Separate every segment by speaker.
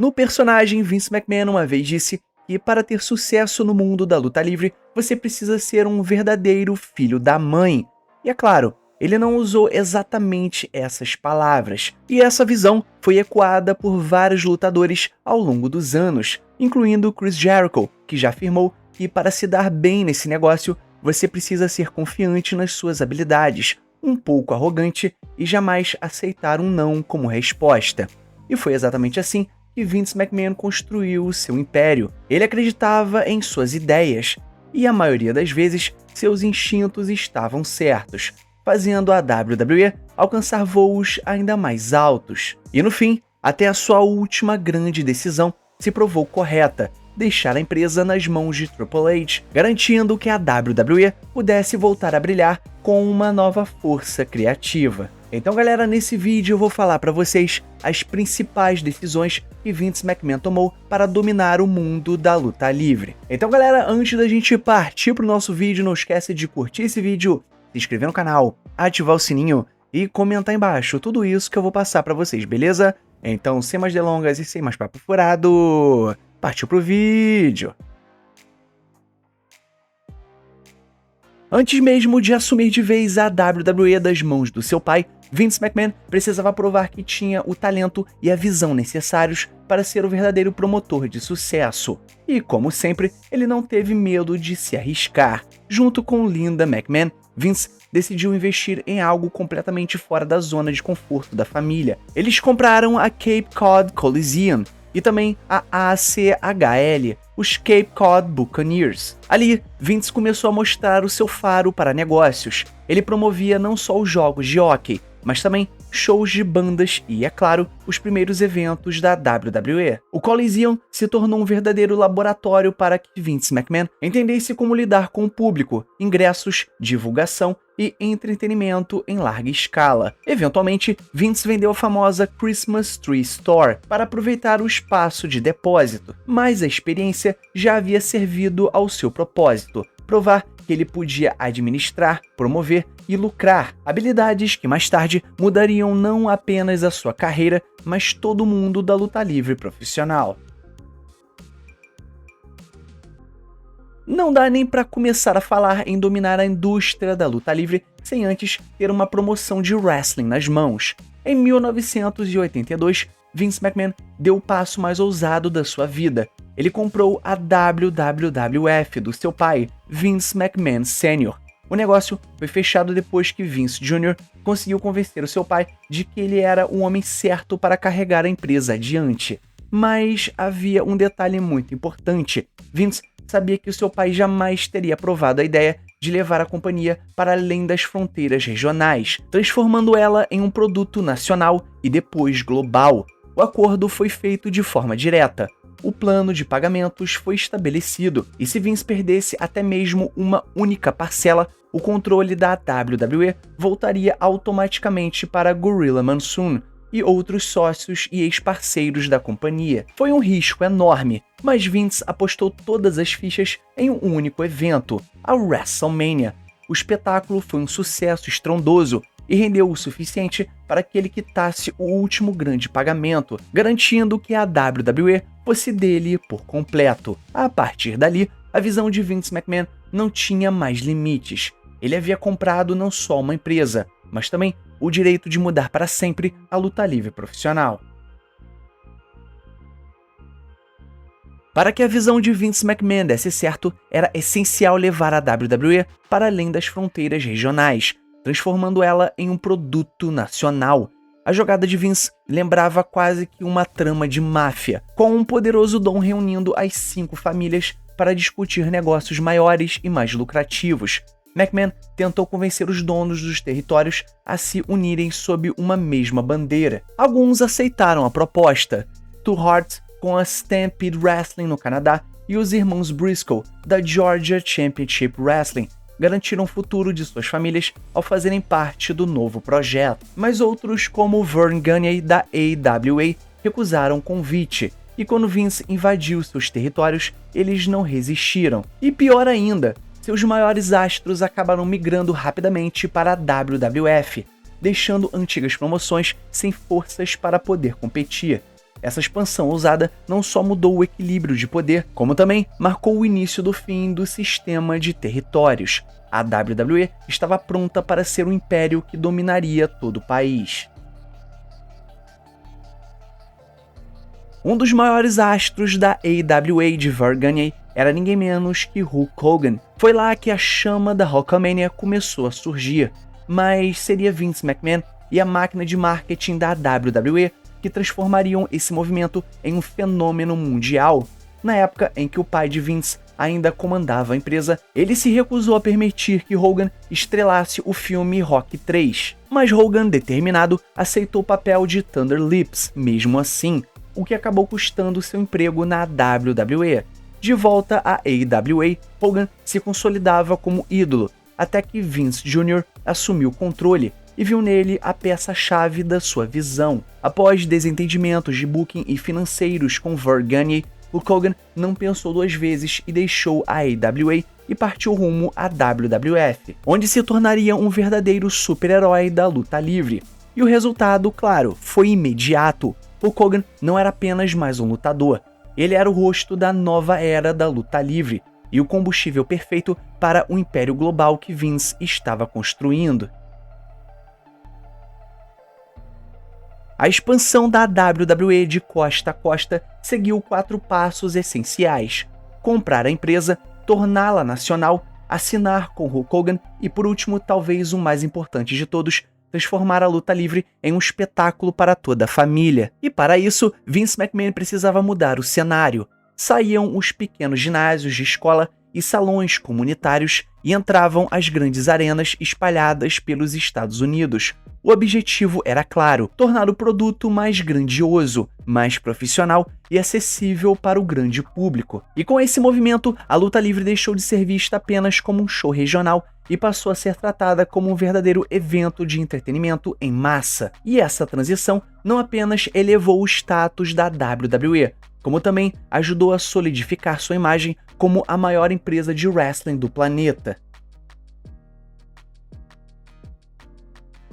Speaker 1: No personagem, Vince McMahon uma vez disse que para ter sucesso no mundo da luta livre, você precisa ser um verdadeiro filho da mãe. E é claro, ele não usou exatamente essas palavras, e essa visão foi ecoada por vários lutadores ao longo dos anos, incluindo Chris Jericho, que já afirmou que para se dar bem nesse negócio, você precisa ser confiante nas suas habilidades, um pouco arrogante e jamais aceitar um não como resposta. E foi exatamente assim que Vince McMahon construiu o seu império. Ele acreditava em suas ideias, e a maioria das vezes seus instintos estavam certos, fazendo a WWE alcançar voos ainda mais altos. E no fim, até a sua última grande decisão se provou correta, deixar a empresa nas mãos de Triple H, garantindo que a WWE pudesse voltar a brilhar com uma nova força criativa. Então galera, nesse vídeo eu vou falar para vocês as principais decisões que Vince McMahon tomou para dominar o mundo da luta livre. Então galera, antes da gente partir para o nosso vídeo, não esquece de curtir esse vídeo, se inscrever no canal, ativar o sininho e comentar embaixo tudo isso que eu vou passar para vocês, beleza? Então sem mais delongas e sem mais papo furado, partiu pro vídeo! Antes mesmo de assumir de vez a WWE das mãos do seu pai, Vince McMahon precisava provar que tinha o talento e a visão necessários para ser o verdadeiro promotor de sucesso. E, como sempre, ele não teve medo de se arriscar. Junto com Linda McMahon, Vince decidiu investir em algo completamente fora da zona de conforto da família. Eles compraram a Cape Cod Coliseum e também a ACHL, os Cape Cod Buccaneers. Ali, Vince começou a mostrar o seu faro para negócios. Ele promovia não só os jogos de hóquei, mas também shows de bandas e, é claro, os primeiros eventos da WWE. O Coliseum se tornou um verdadeiro laboratório para que Vince McMahon entendesse como lidar com o público, ingressos, divulgação e entretenimento em larga escala. Eventualmente, Vince vendeu a famosa Christmas Tree Store para aproveitar o espaço de depósito, mas a experiência já havia servido ao seu propósito, provar que ele podia administrar, promover e lucrar, habilidades que mais tarde mudariam não apenas a sua carreira, mas todo o mundo da luta livre profissional. Não dá nem para começar a falar em dominar a indústria da luta livre sem antes ter uma promoção de wrestling nas mãos. Em 1982, Vince McMahon deu o passo mais ousado da sua vida. Ele comprou a WWF do seu pai, Vince McMahon Sr. O negócio foi fechado depois que Vince Jr. conseguiu convencer o seu pai de que ele era o homem certo para carregar a empresa adiante. Mas havia um detalhe muito importante. Vince sabia que o seu pai jamais teria aprovado a ideia de levar a companhia para além das fronteiras regionais, transformando ela em um produto nacional e depois global. O acordo foi feito de forma direta. O plano de pagamentos foi estabelecido, e se Vince perdesse até mesmo uma única parcela, o controle da WWE voltaria automaticamente para Gorilla Monsoon e outros sócios e ex-parceiros da companhia. Foi um risco enorme, mas Vince apostou todas as fichas em um único evento, a WrestleMania. O espetáculo foi um sucesso estrondoso e rendeu o suficiente para que ele quitasse o último grande pagamento, garantindo que a WWE fosse dele por completo. A partir dali, a visão de Vince McMahon não tinha mais limites. Ele havia comprado não só uma empresa, mas também o direito de mudar para sempre a luta livre profissional. Para que a visão de Vince McMahon desse certo, era essencial levar a WWE para além das fronteiras regionais, transformando ela em um produto nacional. A jogada de Vince lembrava quase que uma trama de máfia, com um poderoso dom reunindo as 5 famílias para discutir negócios maiores e mais lucrativos. McMahon tentou convencer os donos dos territórios a se unirem sob uma mesma bandeira. Alguns aceitaram a proposta. Two Hearts, com a Stampede Wrestling no Canadá, e os irmãos Briscoe, da Georgia Championship Wrestling, garantiram o futuro de suas famílias ao fazerem parte do novo projeto. Mas outros, como Vern Gagne, da AWA, recusaram o convite, e quando Vince invadiu seus territórios, eles não resistiram. E pior ainda, seus maiores astros acabaram migrando rapidamente para a WWF, deixando antigas promoções sem forças para poder competir. Essa expansão ousada não só mudou o equilíbrio de poder, como também marcou o início do fim do sistema de territórios. A WWE estava pronta para ser um império que dominaria todo o país. Um dos maiores astros da AWA de Varganya era ninguém menos que Hulk Hogan. Foi lá que a chama da Hulkamania começou a surgir, mas seria Vince McMahon e a máquina de marketing da WWE que transformariam esse movimento em um fenômeno mundial. Na época em que o pai de Vince ainda comandava a empresa, ele se recusou a permitir que Hogan estrelasse o filme Rocky III. Mas Hogan, determinado, aceitou o papel de Thunder Lips, mesmo assim, o que acabou custando seu emprego na WWE. De volta à AWA, Hogan se consolidava como ídolo, até que Vince Jr. assumiu o controle e viu nele a peça-chave da sua visão. Após desentendimentos de booking e financeiros com Varganya, Hulk Hogan não pensou duas vezes e deixou a AWA e partiu rumo à WWF, onde se tornaria um verdadeiro super-herói da luta livre. E o resultado, claro, foi imediato. Hulk Hogan não era apenas mais um lutador, ele era o rosto da nova era da luta livre e o combustível perfeito para o império global que Vince estava construindo. A expansão da WWE de costa a costa seguiu 4 passos essenciais: comprar a empresa, torná-la nacional, assinar com Hulk Hogan e, por último, talvez o mais importante de todos, transformar a luta livre em um espetáculo para toda a família. E para isso, Vince McMahon precisava mudar o cenário. Saíam os pequenos ginásios de escola e salões comunitários e entravam as grandes arenas espalhadas pelos Estados Unidos. O objetivo era claro: tornar o produto mais grandioso, mais profissional e acessível para o grande público. E com esse movimento, a luta livre deixou de ser vista apenas como um show regional e passou a ser tratada como um verdadeiro evento de entretenimento em massa. E essa transição não apenas elevou o status da WWE, como também ajudou a solidificar sua imagem como a maior empresa de wrestling do planeta.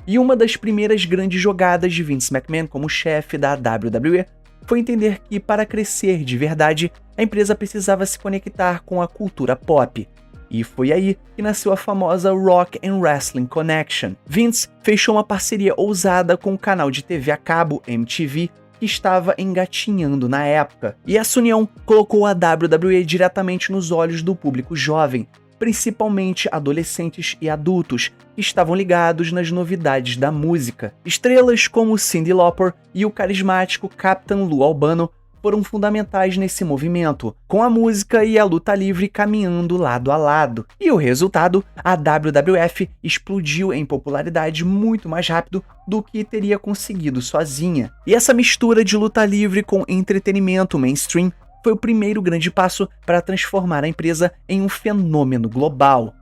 Speaker 1: E uma das primeiras grandes jogadas de Vince McMahon como chefe da WWE foi entender que, para crescer de verdade, a empresa precisava se conectar com a cultura pop. E foi aí que nasceu a famosa Rock and Wrestling Connection. Vince fechou uma parceria ousada com o canal de TV a cabo MTV, que estava engatinhando na época. E essa união colocou a WWE diretamente nos olhos do público jovem, principalmente adolescentes e adultos, que estavam ligados nas novidades da música. Estrelas como Cyndi Lauper e o carismático Captain Lou Albano foram fundamentais nesse movimento, com a música e a luta livre caminhando lado a lado. E o resultado, a WWF explodiu em popularidade muito mais rápido do que teria conseguido sozinha. E essa mistura de luta livre com entretenimento mainstream foi o primeiro grande passo para transformar a empresa em um fenômeno global.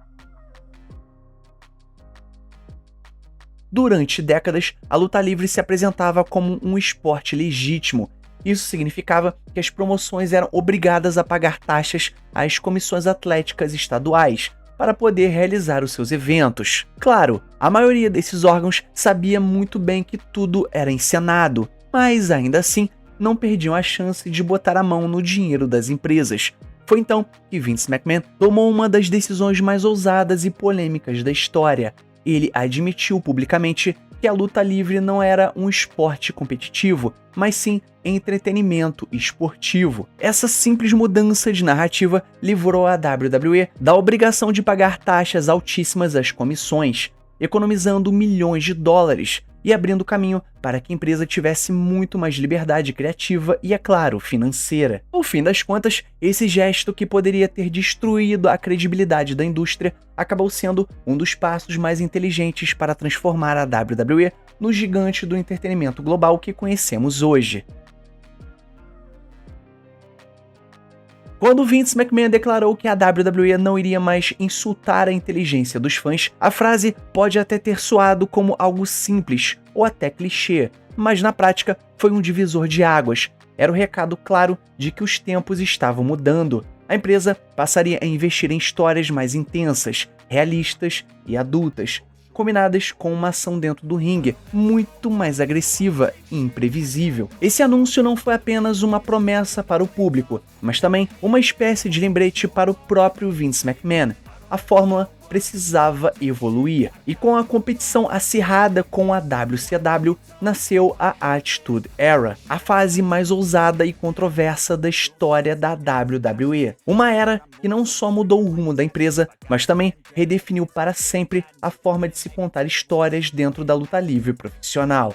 Speaker 1: Durante décadas, a luta livre se apresentava como um esporte legítimo. Isso significava que as promoções eram obrigadas a pagar taxas às comissões atléticas estaduais para poder realizar os seus eventos. Claro, a maioria desses órgãos sabia muito bem que tudo era encenado, mas ainda assim não perdiam a chance de botar a mão no dinheiro das empresas. Foi então que Vince McMahon tomou uma das decisões mais ousadas e polêmicas da história. Ele admitiu publicamente que a luta livre não era um esporte competitivo, mas sim entretenimento esportivo. Essa simples mudança de narrativa livrou a WWE da obrigação de pagar taxas altíssimas às comissões, economizando milhões de dólares e abrindo caminho para que a empresa tivesse muito mais liberdade criativa e, é claro, financeira. No fim das contas, esse gesto que poderia ter destruído a credibilidade da indústria acabou sendo um dos passos mais inteligentes para transformar a WWE no gigante do entretenimento global que conhecemos hoje. Quando Vince McMahon declarou que a WWE não iria mais insultar a inteligência dos fãs, a frase pode até ter soado como algo simples ou até clichê, mas na prática foi um divisor de águas. Era o recado claro de que os tempos estavam mudando. A empresa passaria a investir em histórias mais intensas, realistas e adultas, combinadas com uma ação dentro do ringue muito mais agressiva e imprevisível. Esse anúncio não foi apenas uma promessa para o público, mas também uma espécie de lembrete para o próprio Vince McMahon. A fórmula precisava evoluir, e com a competição acirrada com a WCW, nasceu a Attitude Era, a fase mais ousada e controversa da história da WWE. Uma era que não só mudou o rumo da empresa, mas também redefiniu para sempre a forma de se contar histórias dentro da luta livre profissional.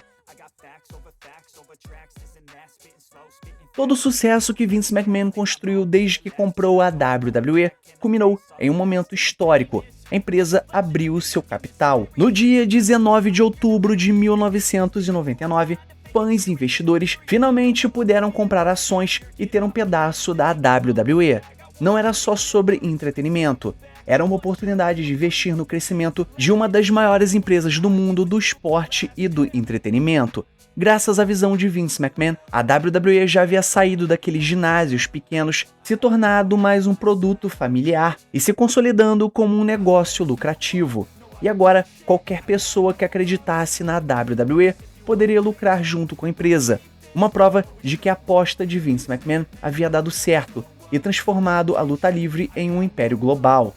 Speaker 1: Todo o sucesso que Vince McMahon construiu desde que comprou a WWE culminou em um momento histórico. A empresa abriu seu capital. No dia 19 de outubro de 1999, fãs e investidores finalmente puderam comprar ações e ter um pedaço da WWE. Não era só sobre entretenimento, era uma oportunidade de investir no crescimento de uma das maiores empresas do mundo do esporte e do entretenimento. Graças à visão de Vince McMahon, a WWE já havia saído daqueles ginásios pequenos, se tornado mais um produto familiar e se consolidando como um negócio lucrativo. E agora, qualquer pessoa que acreditasse na WWE poderia lucrar junto com a empresa. Uma prova de que a aposta de Vince McMahon havia dado certo e transformado a luta livre em um império global.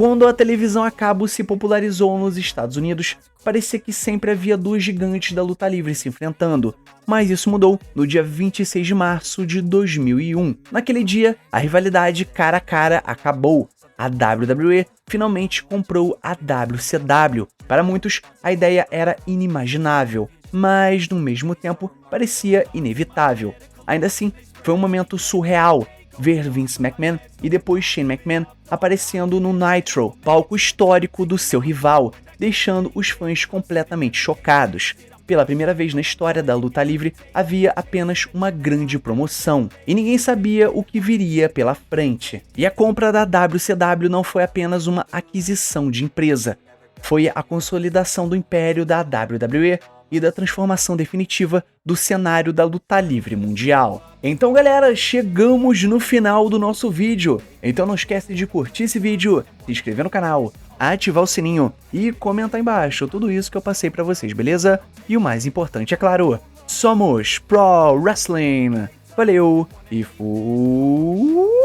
Speaker 1: Quando a televisão a cabo se popularizou nos Estados Unidos, parecia que sempre havia dois gigantes da luta livre se enfrentando, mas isso mudou no dia 26 de março de 2001. Naquele dia, a rivalidade cara a cara acabou. A WWE finalmente comprou a WCW. Para muitos, a ideia era inimaginável, mas no mesmo tempo parecia inevitável. Ainda assim, foi um momento surreal ver Vince McMahon e depois Shane McMahon aparecendo no Nitro, palco histórico do seu rival, deixando os fãs completamente chocados. Pela primeira vez na história da luta livre, havia apenas uma grande promoção, e ninguém sabia o que viria pela frente. E a compra da WCW não foi apenas uma aquisição de empresa, foi a consolidação do império da WWE e da transformação definitiva do cenário da luta livre mundial. Então galera, chegamos no final do nosso vídeo. Então não esquece de curtir esse vídeo, se inscrever no canal, ativar o sininho e comentar embaixo tudo isso que eu passei pra vocês, beleza? E o mais importante, é claro, somos Pro Wrestling. Valeu e fui!